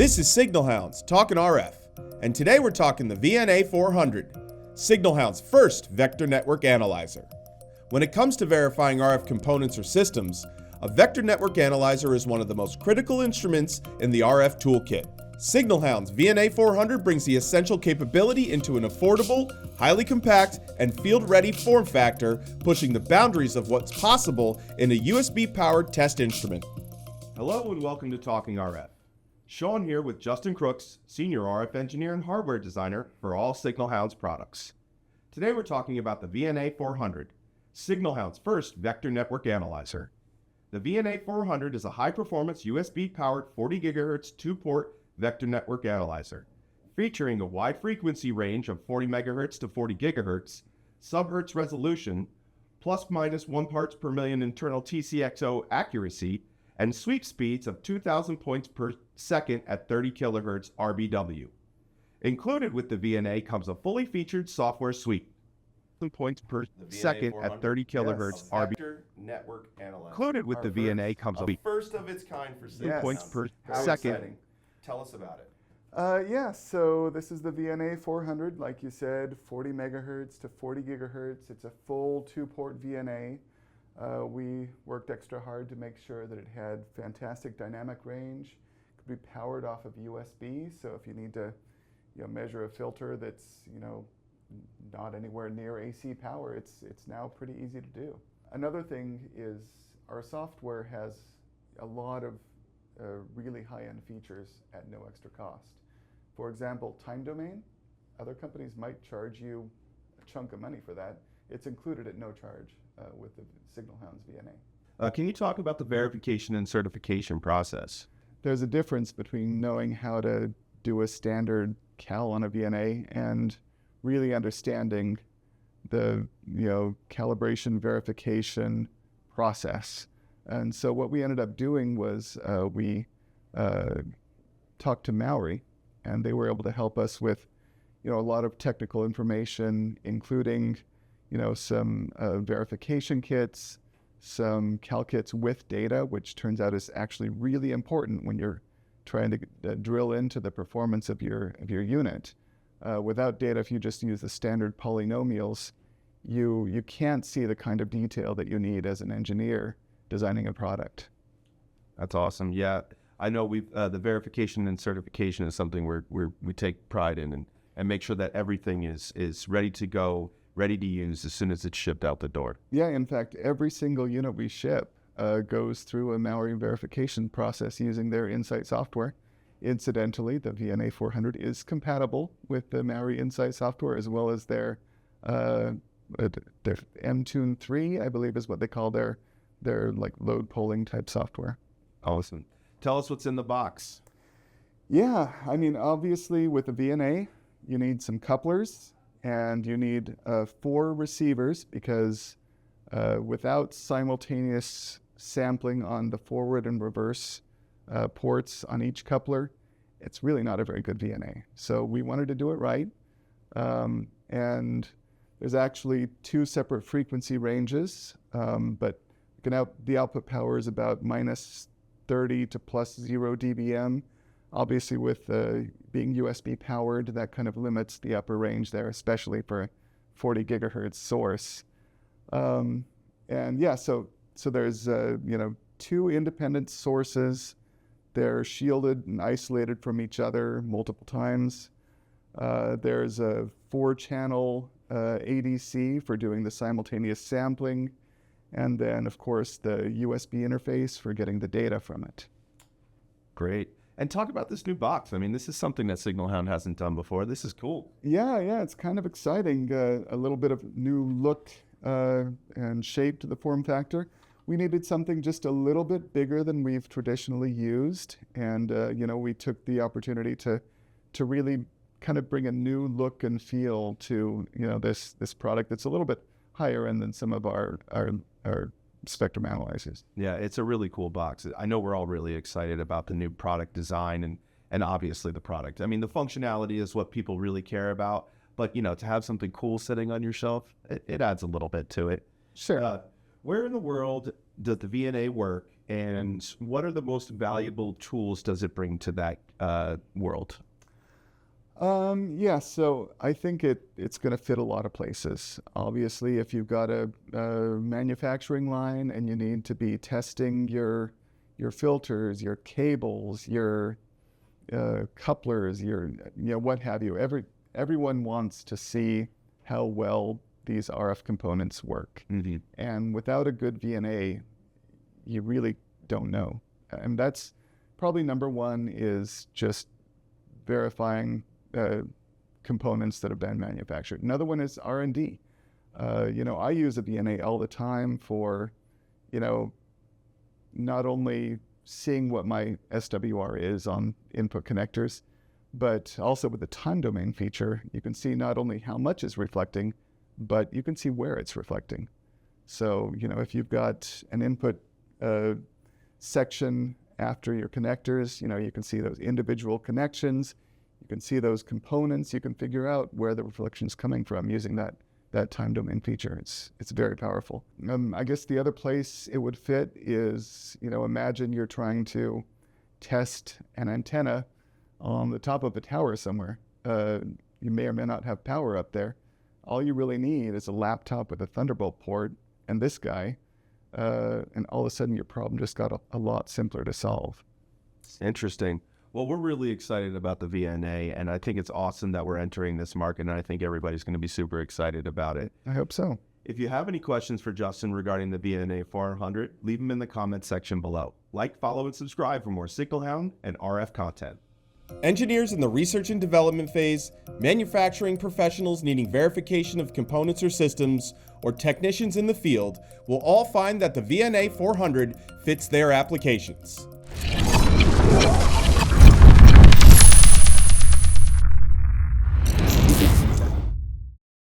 This is Signal Hounds talking RF, and today we're talking the VNA400, Signal Hound's first vector network analyzer. When it comes to verifying RF components or systems, a vector network analyzer is one of the most critical instruments in the RF toolkit. Signal Hound's VNA400 brings the essential capability into an affordable, highly compact, and field-ready form factor, pushing the boundaries of what's possible in a USB-powered test instrument. Hello and welcome to Talking RF. Sean here with Justin Crooks, Senior RF Engineer and Hardware Designer for all Signal Hounds products. Today we're talking about the VNA400, Signal Hound's first vector network analyzer. The VNA400 is a high-performance USB-powered 40 GHz 2-port vector network analyzer, featuring a wide frequency range of 40 MHz to 40 GHz, subhertz resolution, plus/minus 1 parts per million internal TCXO accuracy, and sweep speeds of 2,000 points per second at 30 kHz RBW. Included with the VNA comes a fully featured software suite. Points per second at 30 kHz RBW. Network analyzer. Included with the VNA comes a first of its kind for Signal points Hounds. per How second. exciting. Tell us about it. So this is the VNA400, like you said, 40 megahertz to 40 gigahertz. It's a full 2-port VNA. We worked extra hard to make sure that it had fantastic dynamic range, could be powered off of USB. So if you need to, measure a filter that's, not anywhere near AC power, it's now pretty easy to do. Another thing is our software has a lot of really high-end features at no extra cost. For example, time domain. Other companies might charge you a chunk of money for that. It's included at no charge with the Signal Hounds VNA. Can you talk about the verification and certification process? There's a difference between knowing how to do a standard cal on a VNA and really understanding the calibration verification process. And so what we ended up doing was we talked to Maori, and they were able to help us with a lot of technical information, including some verification kits, some cal kits with data, which turns out is actually really important when you're trying to drill into the performance of your unit. Without data, if you just use the standard polynomials, you can't see the kind of detail that you need as an engineer designing a product. That's awesome. Yeah, I know the verification and certification is something we take pride in and make sure that everything is ready to go, ready to use as soon as it's shipped out the door. Yeah, in fact, every single unit we ship goes through a Maori verification process using their Insight software. Incidentally, the VNA400 is compatible with the Maori Insight software as well as their M-Tune 3, I believe is what they call their like load polling type software. Awesome. Tell us what's in the box. Yeah, I mean, obviously with the VNA, you need some couplers and you need 4 receivers because without simultaneous sampling on the forward and reverse ports on each coupler, it's really not a very good VNA. So we wanted to do it right. And there's actually 2 separate frequency ranges, but the output power is about minus 30 to plus 0 dBm. Obviously with being USB powered, that kind of limits the upper range there, especially for a 40 gigahertz source. And yeah, so there's 2 independent sources. They're shielded and isolated from each other multiple times. There's a 4-channel ADC for doing the simultaneous sampling. And then, of course, the USB interface for getting the data from it. Great. And talk about this new box. I mean, this is something that Signal Hound hasn't done before. This is cool. Yeah, it's kind of exciting. A little bit of new look and shape to the form factor. We needed something just a little bit bigger than we've traditionally used. And, we took the opportunity to really kind of bring a new look and feel to, this product that's a little bit higher end than some of our spectrum analyzers. Yeah, it's a really cool box. I know we're all really excited about the new product design and obviously the product. I mean, the functionality is what people really care about, but to have something cool sitting on your shelf, it adds a little bit to it. Sure. Where in the world does the VNA work, and what are the most valuable tools does it bring to that world? Yeah, so I think it's going to fit a lot of places. Obviously, if you've got a manufacturing line and you need to be testing your filters, your cables, your couplers, your what have you. Everyone wants to see how well these RF components work. Mm-hmm. And without a good VNA, you really don't know. And that's probably number one, is just verifying components that have been manufactured. Another one is R&D. I use a VNA all the time for, not only seeing what my SWR is on input connectors, but also with the time domain feature, you can see not only how much is reflecting, but you can see where it's reflecting. So, if you've got an input section after your connectors, you can see those individual connections, you can see those components, you can figure out where the reflection is coming from using that time domain feature. It's very powerful. I guess the other place it would fit is, imagine you're trying to test an antenna on the top of a tower somewhere. You may or may not have power up there. All you really need is a laptop with a Thunderbolt port and this guy, and all of a sudden your problem just got a lot simpler to solve. Interesting. Well, we're really excited about the VNA, and I think it's awesome that we're entering this market, and I think everybody's going to be super excited about it. I hope so. If you have any questions for Justin regarding the VNA400, leave them in the comments section below. Like, follow, and subscribe for more Signal Hound and RF content. Engineers in the research and development phase, manufacturing professionals needing verification of components or systems, or technicians in the field will all find that the VNA400 fits their applications.